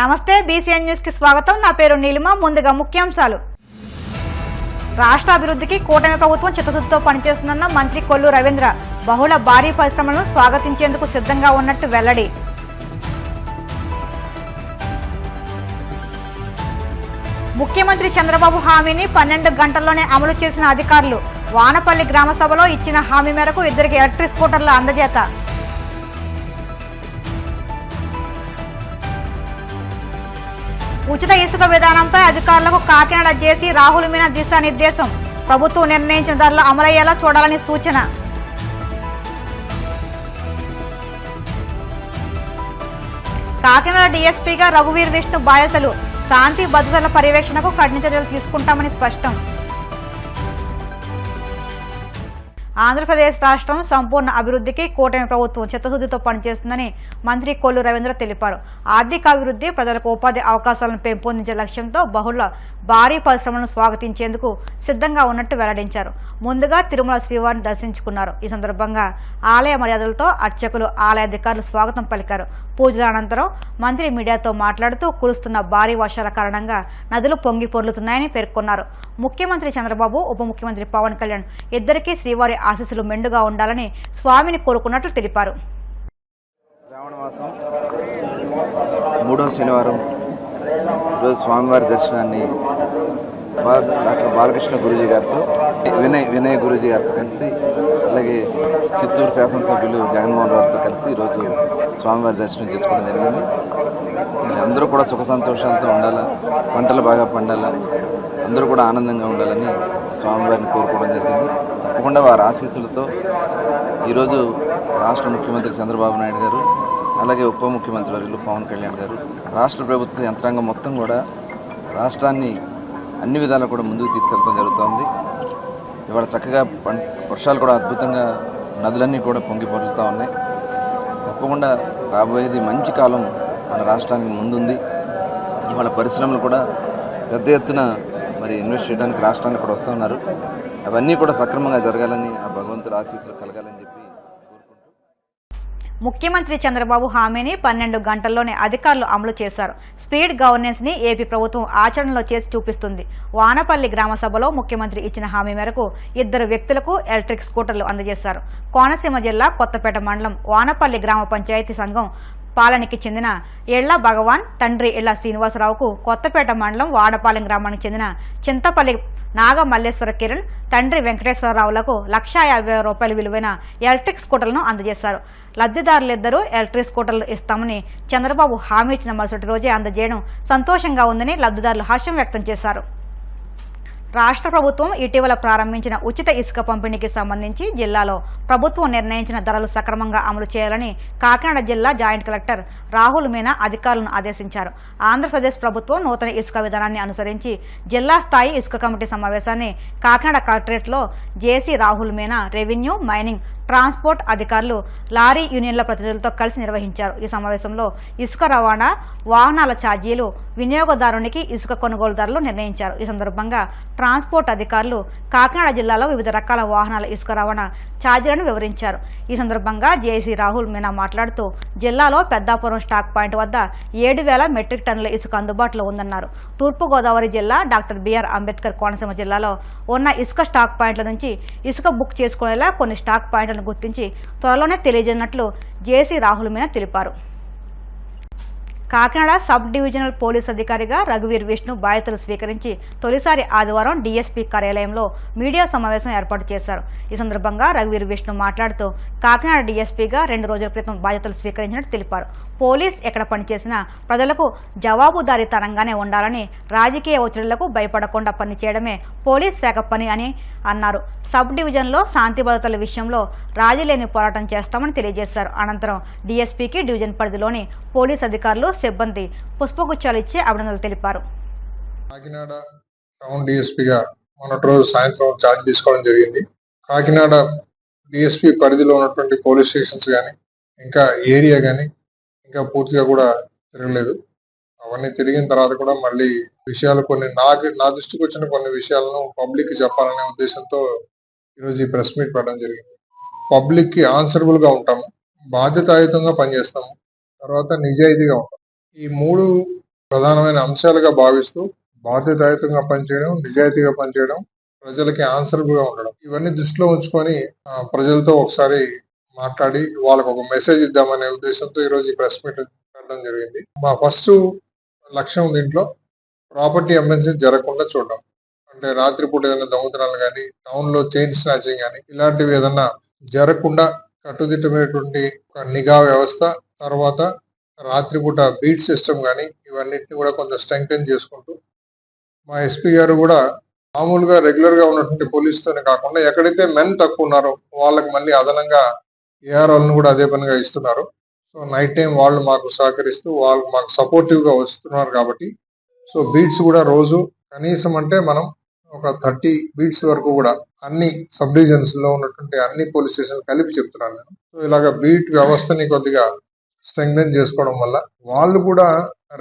నమస్తే BCN news కి స్వాగతం। నా పేరు నీలిమ। ముందుగా ముఖ్యాంశాలు। రాష్ట్ర అభివృద్ధికి కూటమి ప్రభుత్వం చిత్తశుద్ధితో పనిచేస్తుందన్న మంత్రి కొల్లు రవీంద్ర బహుళ భారీ పరిశ్రమలను స్వాగతించేందుకు సిద్ధంగా ఉన్నట్టు వెల్లడి। ముఖ్యమంత్రి చంద్రబాబు హామీని 12 గంటల్లోనే అమలు చేసిన అధికారులు। వానపల్లి గ్రామ సభలో ఇచ్చిన హామీ మేరకు ఇద్దరికి ఎలక్ట్రిక్ స్కూటర్ల అందజేత। ఉచిత ఇసుక విధానంపై అధికారులకు కాకినాడ జేసీ రాహుల్ మీనా దిశానిర్దేశం। ప్రభుత్వం నిర్ణయించిన ధరలు అమలయ్యేలా చూడాలని సూచన। కాకినాడ డీఎస్పీగా రఘువీర్ విష్ణు బాధ్యతలు। శాంతి భద్రతల పర్యవేక్షణకు కఠిన చర్యలు తీసుకుంటామని స్పష్టం। ఆంధ్రప్రదేశ్ రాష్ట్రం సంపూర్ణ అభివృద్ధికి కూటమి ప్రభుత్వం చిత్తశుద్ధితో పనిచేస్తుందని మంత్రి కొల్లు రవీంద్ర తెలిపారు। ఆర్థికాభివృద్ధి, ప్రజలకు ఉపాధి అవకాశాలను పెంపొందించే లక్ష్యంతో బహుళ భారీ పరిశ్రమలను స్వాగతించేందుకు సిద్ధంగా ఉన్నట్టు వెల్లడించారు। ముందుగా తిరుమల శ్రీవారిని దర్శించుకున్నారు। ఈ సందర్భంగా ఆలయ మర్యాదలతో అర్చకులు, ఆలయ అధికారులు స్వాగతం పలికారు। పూజల అనంతరం మంత్రి మీడియాతో మాట్లాడుతూ కురుస్తున్న భారీ వర్షాల కారణంగా నదులు పొంగి పొర్లుతున్నాయని పేర్కొన్నారు। ముఖ్యమంత్రి చంద్రబాబు, ఉప ముఖ్యమంత్రి పవన్ కళ్యాణ్ ఇద్దరికీ శ్రీవారి ఆశీస్సులు మెండుగా ఉండాలని స్వామిని కోరుకున్నట్లు తెలిపారు। శ్రావణ మాసం 3వ శనివారం రోజు స్వామివారి దర్శనాన్ని డాక్టర్ బాలకృష్ణ గురూజీ గారితో, వినయ్ గురూజీ గారితో కలిసి, అలాగే చిత్తూరు శాసనసభ్యులు జగన్మోహన్ గారితో కలిసి ఈరోజు స్వామివారి దర్శనం చేసుకోవడం జరిగింది। అందరూ కూడా సుఖ సంతోషాలతో ఉండాలా, పంటలు బాగా పండాలా, అందరూ కూడా ఆనందంగా ఉండాలని స్వామివారిని కోరుకోవడం జరిగింది। తప్పకుండా వారి ఆశీస్సులతో ఈరోజు రాష్ట్ర ముఖ్యమంత్రి చంద్రబాబు నాయుడు గారు, అలాగే ఉప ముఖ్యమంత్రి వర్యులు పవన్ కళ్యాణ్ గారు, రాష్ట్ర ప్రభుత్వ యంత్రాంగం మొత్తం కూడా రాష్ట్రాన్ని అన్ని విధాలా కూడా ముందుకు తీసుకెళ్తాం జరుగుతుంది। ఇవాళ చక్కగా వర్షాలు కూడా అద్భుతంగా, నదులన్నీ కూడా పొంగి పొర్లుతూ ఉన్నాయి। తప్పకుండా రాబోయేది మంచి కాలం మన రాష్ట్రానికి ముందుంది। ఇవాళ పరిశ్రమలు కూడా పెద్ద ఎత్తున మరి ఇన్వెస్ట్ చేయడానికి రాష్ట్రానికి కూడా వస్తూ ఉన్నారు। అవన్నీ కూడా సక్రమంగా జరగాలని, ఆ భగవంతుడి ఆశీస్సులు కలగాలని చెప్పి కోరుకుంటూ, ముఖ్యమంత్రి చంద్రబాబు హామీని 12 గంటల్లోనే అధికారులు అమలు చేశారు। స్పీడ్ గవర్నెన్స్ ని ఏపీ ప్రభుత్వం ఆచరణలో చేసి చూపిస్తుంది। వానపల్లి గ్రామ సభలో ముఖ్యమంత్రి ఇచ్చిన హామీ మేరకు ఇద్దరు వ్యక్తులకు ఎలక్ట్రిక్ స్కూటర్లు అందజేశారు। కోనసీమ జిల్లా కొత్తపేట మండలం వానపల్లి గ్రామ పంచాయతీ సంఘం పాలనకి చెందిన ఎళ్ల భగవాన్ తండ్రి ఎళ్ల శ్రీనివాసరావుకు కొత్తపేట మండలం వాడపాలెం గ్రామానికి చెందిన చింతపల్లి నాగ మల్లేశ్వర కిరణ్ తండ్రి వెంకటేశ్వరరావులకు 1,50,000 రూపాయల విలువైన ఎలక్ట్రిక్ స్కూటర్లను అందజేశారు। లబ్ధిదారులిద్దరూ ఎలక్ట్రిక్ స్కూటర్లు ఇస్తామని చంద్రబాబు హామీ ఇచ్చిన మరుసటి రోజే అందజేయడం సంతోషంగా ఉందని లబ్ధిదారులు హర్షం వ్యక్తం చేశారు। రాష్ట్ర ప్రభుత్వం ఇటీవల ప్రారంభించిన ఉచిత ఇసుక పంపిణీకి సంబంధించి జిల్లాలో ప్రభుత్వం నిర్ణయించిన ధరలు సక్రమంగా అమలు చేయాలని కాకినాడ జిల్లా జాయింట్ కలెక్టర్ రాహుల్ మీనా అధికారులను ఆదేశించారు। ఆంధ్రప్రదేశ్ ప్రభుత్వం నూతన ఇసుక విధానాన్ని అనుసరించి జిల్లా స్థాయి ఇసుక కమిటీ సమావేశాన్ని కాకినాడ కలెక్టరేట్లో JC Rahul Meena, revenue, mining, transport అధికారులు, లారీ యూనియన్ల ప్రతినిధులతో కలిసి నిర్వహించారు। ఈ సమావేశంలో ఇసుక రవాణా, వాహనాల ఛార్జీలు, వినియోగదారునికి ఇసుక కొనుగోలు ధరలు నిర్ణయించారు। ఈ సందర్భంగా ట్రాన్స్పోర్ట్ అధికారులు కాకినాడ జిల్లాలో వివిధ రకాల వాహనాల ఇసుక రవాణా ఛార్జీలను వివరించారు। ఈ సందర్భంగా జేసీ రాహుల్ మీనా మాట్లాడుతూ జిల్లాలో పెద్దాపురం స్టాక్ పాయింట్ వద్ద 7,000 మెట్రిక్ టన్నుల ఇసుక అందుబాటులో ఉందన్నారు। తూర్పుగోదావరి జిల్లా డాక్టర్ బిఆర్ అంబేద్కర్ కోనసీమ జిల్లాలో ఉన్న ఇసుక స్టాక్ పాయింట్ల నుంచి ఇసుక బుక్ చేసుకునేలా కొన్ని స్టాక్ పాయింట్లను గుర్తించి త్వరలోనే తెలియజేయనున్నట్లు జేసీ రాహుల్ మీనా తెలిపారు। కాకినాడ సబ్ డివిజనల్ పోలీస్ అధికారిగా రఘువీర్ విష్ణు బాధ్యతలు స్వీకరించి తొలిసారి ఆదివారం డీఎస్పీ కార్యాలయంలో మీడియా సమావేశం ఏర్పాటు చేశారు। ఈ సందర్భంగా రఘువీర్ విష్ణు మాట్లాడుతూ కాకినాడ డీఎస్పీగా 2 రోజుల క్రితం బాధ్యతలు స్వీకరించినట్టు తెలిపారు। పోలీస్ ఎక్కడ పనిచేసినా ప్రజలకు జవాబుదారీతనంగానే ఉండాలని, రాజకీయ ఒత్తిళ్లకు భయపడకుండా పనిచేయడమే పోలీస్ శాఖ పని అని అన్నారు। సబ్ డివిజన్లో శాంతి భద్రతల విషయంలో రాజీలేని పోరాటం చేస్తామని తెలియజేశారు। అనంతరం డీఎస్పీకి డివిజన్ పరిధిలోని పోలీస్ అధికారులు, సిబ్బంది పుష్పగుచ్చాలు ఇచ్చి అభినందనలు తెలిపారు। కాకినాడ టౌన్ డిఎస్పీగా మొన్నటి రోజు సాయంత్రం ఛార్జ్ తీసుకోవడం జరిగింది। కాకినాడ డిఎస్పీ పరిధిలో ఉన్నటువంటి పోలీస్ స్టేషన్స్ కానీ, ఇంకా ఏరియా కానీ ఇంకా పూర్తిగా కూడా తిరగలేదు। అవన్నీ తిరిగిన తర్వాత కూడా మళ్ళీ విషయాలు కొన్ని నా దృష్టికి వచ్చిన కొన్ని విషయాలను పబ్లిక్ చెప్పాలనే ఉద్దేశంతో ఈరోజు ఈ ప్రెస్ మీట్ పెట్టడం జరిగింది। పబ్లిక్ కి ఆన్సరబుల్ గా ఉంటాము, బాధ్యతాయుతంగా పనిచేస్తాము, తర్వాత నిజాయితీగా ఉంటాం। ఈ 3 ప్రధానమైన అంశాలుగా భావిస్తూ బాధ్యతాయుతంగా పనిచేయడం, నిజాయితీగా పనిచేయడం, ప్రజలకి ఆన్సరబుల్ గా ఉండడం, ఇవన్నీ దృష్టిలో ఉంచుకొని ప్రజలతో ఒకసారి మాట్లాడి వాళ్ళకు ఒక మెసేజ్ ఇద్దామనే ఉద్దేశంతో ఈరోజు ఈ ప్రెస్ మీట్ పెట్టడం జరిగింది. మా ఫస్ట్ లక్ష్యం దీంట్లో ప్రాపర్టీ అఫెన్సెస్ జరగకుండా చూడడం. అంటే రాత్రిపూట ఏదైనా దొంగతనాలు కానీ, టౌన్ లో చైన్ స్నాచింగ్ కానీ ఇలాంటివి ఏదన్నా జరగకుండా కట్టుదిట్టమైనటువంటి ఒక నిఘా వ్యవస్థ, తర్వాత రాత్రిపూట బీట్ సిస్టమ్ కానీ ఇవన్నిటిని కూడా కొంచెం స్ట్రెంగ్తెన్ చేసుకుంటూ మా ఎస్పీ గారు కూడా మామూలుగా రెగ్యులర్ గా ఉన్నటువంటి పోలీసుతోనే కాకుండా ఎక్కడైతే మెన్ తక్కువ ఉన్నారో వాళ్ళకి మళ్ళీ అదనంగా ఏఆర్ఓలను కూడా అదే పనిగా ఇస్తున్నారు. సో నైట్ టైం వాళ్ళు మాకు సహకరిస్తూ వాళ్ళు మాకు సపోర్టివ్ గా వస్తున్నారు కాబట్టి సో బీట్స్ కూడా రోజు కనీసం అంటే మనం ఒక 30 బీట్స్ వరకు కూడా అన్ని సబ్ డివిజన్స్ లో ఉన్నటువంటి అన్ని పోలీస్ స్టేషన్ కలిపి చెప్తున్నాను నేను. సో ఇలాగ బీట్ వ్యవస్థని కొద్దిగా స్ట్రెంగ్థెన్ చేసుకోవడం వల్ల వాళ్ళు కూడా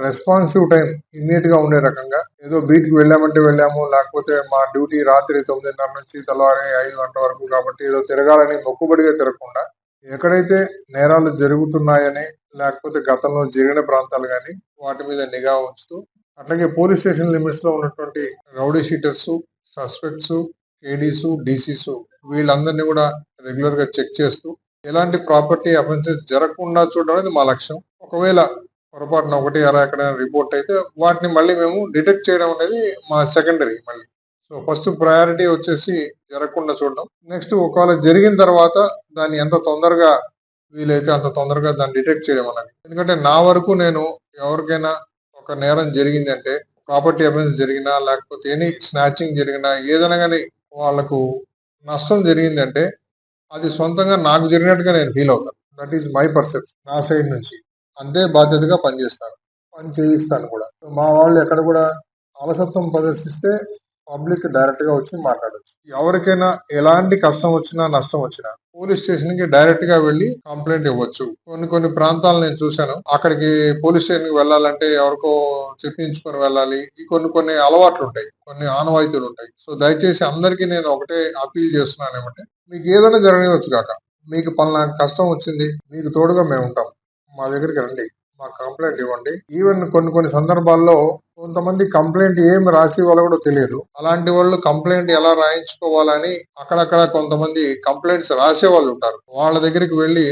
రెస్పాన్సివ్ టైం ఇమ్మీడియట్ గా ఉండే రకంగా, ఏదో బీట్ కి వెళ్ళామంటే వెళ్ళాము, లేకపోతే మా డ్యూటీ రాత్రి 9:30 నుంచి తెల్లవారి 5 గంటల వరకు కాబట్టి ఏదో తిరగాలని మొక్కుబడిగా తిరగకుండా ఎక్కడైతే నేరాలు జరుగుతున్నాయని లేకపోతే గతంలో జరిగిన ప్రాంతాలు కానీ వాటి మీద నిఘా ఉంచుతూ, అట్లాగే పోలీస్ స్టేషన్ లిమిట్స్ లో ఉన్నటువంటి రౌడీ షీటర్స్, సస్పెక్ట్స్, కేడీస్, డీసీస్ వీళ్ళందరినీ కూడా రెగ్యులర్ గా చెక్ చేస్తూ ఎలాంటి ప్రాపర్టీ అఫెన్సెస్ జరగకుండా చూడడం అనేది మా లక్ష్యం. ఒకవేళ పొరపాటున ఒకటి అలా ఎక్కడైనా రిపోర్ట్ అయితే వాటిని మళ్ళీ మేము డిటెక్ట్ చేయడం అనేది మా సెకండరీ. మళ్ళీ సో ఫస్ట్ ప్రయారిటీ వచ్చేసి జరగకుండా చూడడం. నెక్స్ట్ ఒకవేళ జరిగిన తర్వాత దాన్ని ఎంత తొందరగా వీలైతే అంత తొందరగా దాన్ని డిటెక్ట్ చేయడం అన్నది. ఎందుకంటే నా వరకు నేను ఎవరికైనా ఒక నేరం జరిగింది అంటే, ప్రాపర్టీ అఫెన్స్ జరిగినా లేకపోతే ఎనీ స్నాచింగ్ జరిగినా ఏదైనా కానీ వాళ్లకు నష్టం జరిగిందంటే అది సొంతంగా నాకు జరిగినట్టుగా నేను ఫీల్ అవుతాను. That is my perception. నా సైడ్ నుంచి అంతే బాధ్యతగా పనిచేస్తాను, పని చేయిస్తాను కూడా. మా వాళ్ళు ఎక్కడ కూడా అలసత్వం ప్రదర్శిస్తే పబ్లిక్ డైరెక్ట్ గా వచ్చి మాట్లాడచ్చు. ఎవరికైనా ఎలాంటి కష్టం వచ్చినా నష్టం వచ్చినా పోలీస్ స్టేషన్ కి డైరెక్ట్ గా వెళ్లి కంప్లైంట్ ఇవ్వచ్చు. కొన్ని ప్రాంతాలు నేను చూశాను, అక్కడికి పోలీస్ స్టేషన్ కి వెళ్ళాలంటే ఎవరికో చెప్పించుకొని వెళ్ళాలి. ఈ కొన్ని అలవాట్లు ఉంటాయి, కొన్ని ఆనవాయితీలు ఉంటాయి. సో దయచేసి అందరికీ నేను ఒకటే అపీల్ చేస్తున్నాను ఏమంటే, మీకు ఏదైనా జరగవచ్చు కాక, మీకు పలానా కష్టం వచ్చింది, మీకు తోడుగా మేము ఉంటాం, మా దగ్గరికి రండి, మాకు కంప్లైంట్ ఇవ్వండి. ఈవెన్ కొన్ని సందర్భాల్లో కొంతమంది కంప్లైంట్ ఏం రాసి వాళ్ళు కూడా తెలియదు. అలాంటి వాళ్ళు కంప్లైంట్ ఎలా రాయించుకోవాలని అక్కడక్కడ కొంతమంది కంప్లైంట్స్ రాసే వాళ్ళు ఉంటారు. వాళ్ళ దగ్గరికి వెళ్ళి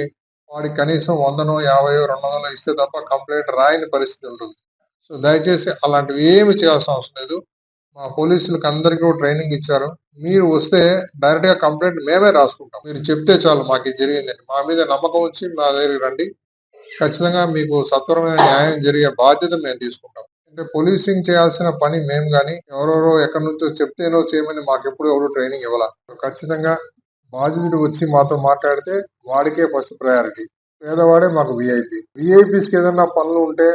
వాడికి కనీసం 100, 50, 200 ఇస్తే తప్ప కంప్లైంట్ రాయని పరిస్థితి ఉంటుంది. సో దయచేసి అలాంటివి ఏమి చేయాల్సిన అవసరం లేదు. మా పోలీసులకు అందరికీ ట్రైనింగ్ ఇచ్చారు. మీరు వస్తే డైరెక్ట్ గా కంప్లైంట్ మేమే రాసుకుంటాం. మీరు చెప్తే చాలు మాకు ఇది జరిగిందని, మా మీద నమ్మకం వచ్చి మా దగ్గరికి రండి, ఖచ్చితంగా మీకు సత్వరమైన న్యాయం జరిగే బాధ్యత మేము తీసుకుంటాం. అంటే పోలీసింగ్ చేయాల్సిన పని మేము కానీ ఎవరెవరో ఎక్కడి నుంచో చెప్తేనో చేయమని మాకెప్పుడు ఎవరు ట్రైనింగ్ ఇవ్వాల. ఖచ్చితంగా బాధితుడు వచ్చి మాతో మాట్లాడితే వాడికే ఫస్ట్ ప్రయారిటీ. పేదవాడే మాకు విఐపి. విఐపీస్కి ఏదైనా పనులు ఉంటే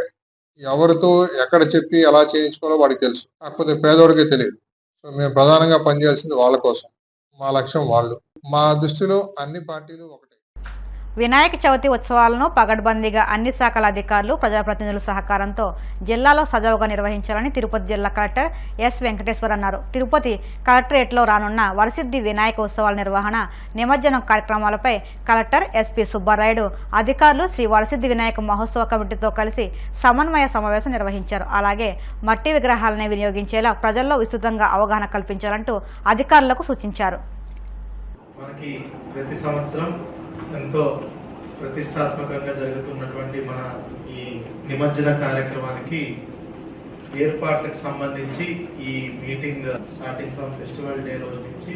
ఎవరితో ఎక్కడ చెప్పి ఎలా చేయించుకోవాలో వాడికి తెలుసు, కాకపోతే పేదవాడికే తెలియదు. సో మేము ప్రధానంగా పనిచేయాల్సింది వాళ్ళ కోసం. మా లక్ష్యం వాళ్ళు. మా దృష్టిలో అన్ని పార్టీలు ఒకటే. వినాయక చవితి ఉత్సవాలను పగడ్బందీగా అన్ని శాఖల అధికారులు, ప్రజాప్రతినిధుల సహకారంతో జిల్లాలో సజావుగా నిర్వహించాలని తిరుపతి జిల్లా కలెక్టర్ ఎస్ వెంకటేశ్వర్ అన్నారు. తిరుపతి కలెక్టరేట్లో రానున్న వరసిద్ధి వినాయక ఉత్సవాల నిర్వహణ, నిమజ్జనం కార్యక్రమాలపై కలెక్టర్ ఎస్పీ సుబ్బారాయుడు అధికారులు శ్రీ వరసిద్ధి వినాయక మహోత్సవ కమిటీతో కలిసి సమన్వయ సమావేశం నిర్వహించారు. అలాగే మట్టి విగ్రహాలనే వినియోగించేలా ప్రజల్లో విస్తృతంగా అవగాహన కల్పించాలంటూ అధికారులకు సూచించారు. మనకి ప్రతి సంవత్సరం ఎంతో ప్రతిష్టాత్మకంగా జరుగుతున్నటువంటి మన ఈ నిమజ్జన కార్యక్రమానికి ఏర్పాట్లకు సంబంధించి ఈ meeting starting from festival day రోజు నుంచి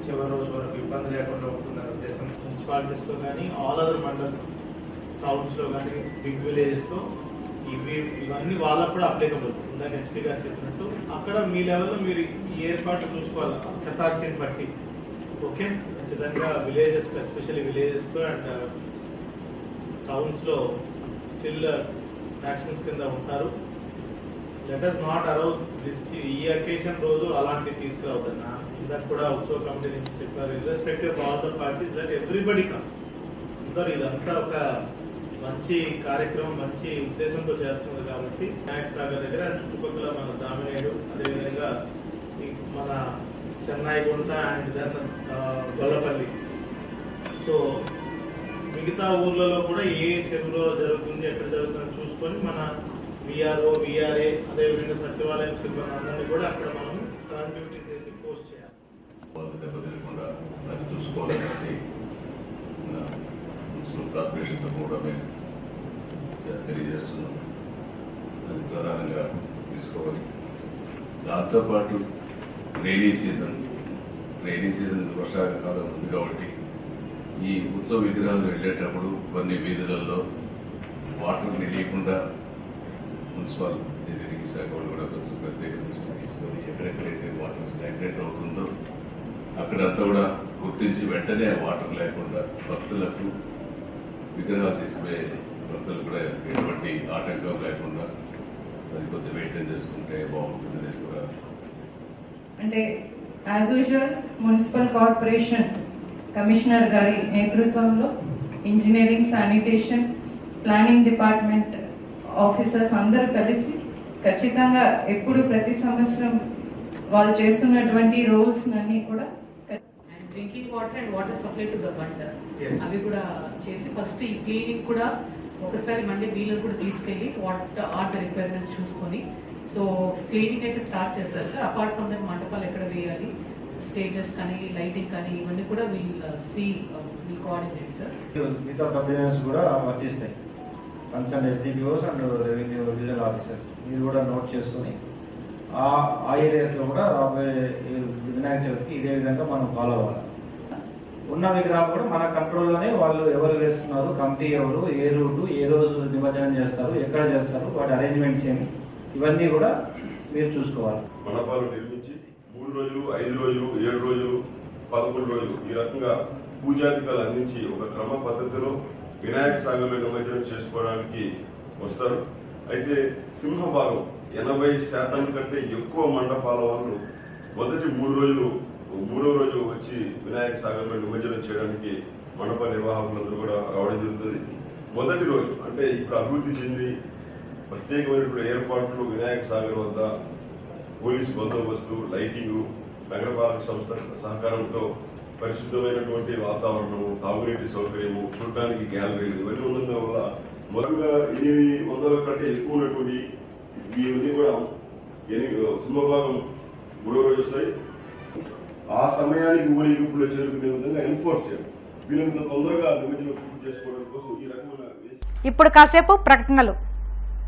చివరి రోజు వరకు ఇబ్బంది లేకుండా ఉంటుందనే ఉద్దేశం మున్సిపాలిటీస్ లో కానీ ఆల్ అదర్ మండల్స్, టౌన్స్ లో కానీ, బిగ్ విలేజెస్ లో ఇవన్నీ వాళ్ళకు కూడా అప్లికబుల్. ఇందాక ఎస్పీ గారు చెప్పినట్టు అక్కడ మీ లెవెల్లో మీరు ఈ ఏర్పాట్లు చూసుకోవాలి కెపాసిటీని బట్టి. ఓకే, ఖచ్చితంగా విలేజెస్, ఎస్పెషల్లీ విలేజెస్ లో అండ్ టౌన్స్ లో స్టిల్ యాక్షన్స్ కింద ఉంటారు. Let us not allow this. ఈ అకేషన్ రోజు అలాంటివి తీసుకురావద్దన్నా. ఇందాక కూడా ఉత్సవ కమిటీ నుంచి చెప్పారు, irrespective of all the parties, that everybody come. అందరూ ఇదంతా ఒక మంచి కార్యక్రమం, మంచి ఉద్దేశంతో చేస్తున్నారు కాబట్టి వినాయక సాగర్ దగ్గర చుట్టుపక్కల మన దామినేడు, అదేవిధంగా మన చెన్నై గుంట అండ్ దెన్ గొల్లపల్లి, సో మిగతా ఊర్లలో కూడా ఏ చెరువులో జరుగుతుంది, ఎక్కడ జరుగుతుందని చూసుకొని మన విఆర్ఓ, విఆర్ఏ, అదేవిధంగా సచివాలయం సిబ్బంది అందరినీ కూడా అక్కడ మనం కాంట్రిబ్యూట్ చేసి పోస్ట్ చేయాలి. వాళ్ళు దెబ్బతినకుండా దాన్ని చూసుకోవాలనేసి మున్సిపల్ కార్పొరేషన్తో కూడా మేము తెలియజేస్తున్నాం. అది ప్రధానంగా తీసుకోవాలి. దాంతోపాటు రైనీ సీజన్ వర్షాకాలం ఉంది కాబట్టి ఈ ఉత్సవ విగ్రహాలు వెళ్ళేటప్పుడు కొన్ని వీధులలో వాటర్ నిలియకుండా మున్సిపల్ ఇంజనీరింగ్ శాఖ వాళ్ళు కూడా కొంచెం ప్రత్యేక దృష్టి తీసుకొని ఎక్కడెక్కడైతే వాటర్ స్టాగ్నేట్ అవుతుందో అక్కడంతా కూడా గుర్తించి వెంటనే వాటర్ లేకుండా భక్తులకు విగ్రహాలు తీసుకుపోయే భక్తులు కూడా ఎటువంటి ఆటంకం లేకుండా అది కొద్దిగా మెయింటైన్ చేసుకుంటే బాగుంటుంది అనేసి కూడా. అంటే as usual municipal corporation commissioner గారి నేతృత్వంలో engineering, sanitation, planning department officers అందరూ కలిసి ఖచ్చితంగా ఎప్పుడు ప్రతి సంవత్సరం వాళ్ళు చేస్తున్నటువంటి రోల్స్ అన్ని కూడా drinking water and water supply to the Bhandar అవి కూడా చేసి ఫస్ట్ ఈ క్లీనింగ్ కూడా ఒకసారి మండే వీళ్ళని కూడా తీసుకెళ్ళి వాట్ ఆర్ ద రిక్వైర్మెంట్స్ చూసుకొని సో క్లీనింగ్ అయితే స్టార్ట్ చేస్తారు సార్. అపార్ట్ ఫ్రమ్ దట్ మండపాలు ఎక్కడ వేయాలి, స్టేజెస్ కానీ లైటింగ్ కానీ ఇవన్నీ కూడా వీల్ కోఆర్డినేట్ సార్. మిగతా సబ్ డివిజన్స్ కూడా వర్తిస్తాయి. Concern SDPOs and revenue divisional officers మీరు కూడా నోట్ చేసుకొని ఆ ఏరియాస్లో కూడా రాబోయే వినాయక చవితికి ఇదే విధంగా మనం ఫాలో అవ్వాలి. ఉన్న విగ్రహాలు కూడా మన కంట్రోల్లోనే వాళ్ళు ఎవరు వేస్తున్నారు, కమిటీ ఎవరు, ఏ రూటు, ఏ రోజు నిమజ్జనం చేస్తారు, ఎక్కడ చేస్తారు, వాటి అరేంజ్మెంట్స్ ఏమి, ఇవన్నీ కూడా మీరు చూసుకోవాలి. మండపాలు నిర్మించి 3 రోజులు, 5 రోజులు, 7 రోజులు, 11 రోజులు ఈ రకంగా పూజాధికారులు అందించి ఒక క్రమ పద్ధతిలో వినాయక సాగర్లో నిమజ్జనం చేసుకోవడానికి వస్తారు. అయితే సింహభాగం 80% కంటే ఎక్కువ మండపాల వాళ్ళు మొదటి 3 రోజులు, 3వ రోజు వచ్చి వినాయక సాగర్లో నిమజ్జనం చేయడానికి మండప నిర్వాహకులందరూ కూడా రావడం జరుగుతుంది. మొదటి రోజు అంటే ఇప్పుడు అభివృద్ధి చెంది ప్రత్యేకమైనటువంటి ఏర్పాట్లు వినాయక సాగర్ వద్ద పోలీసు బందోబస్తు, లైటింగ్, నగరపాలక సంస్థ సహకారంతో పరిశుద్ధమైనటువంటి వాతావరణము, తాగునీటి సౌకర్యము, చూడడానికి గ్యాలరీలు ఇవన్నీ ఉండడం వల్ల మొదలుగా 800 కంటే ఎక్కువ ఉన్నటువంటి ఇవన్నీ కూడా సింహభాగం 3వ రోజు వస్తాయి. ఆ సమయానికి ఊరేగింపులో చేరుకునే విధంగా ఎన్ఫోర్స్ చేయాలి. వీళ్ళంత తొందరగా నిమజ్జనం పూర్తి చేసుకోవడం కోసం ఈ రకమైన ఇప్పుడు కాసేపు ప్రకటనలు.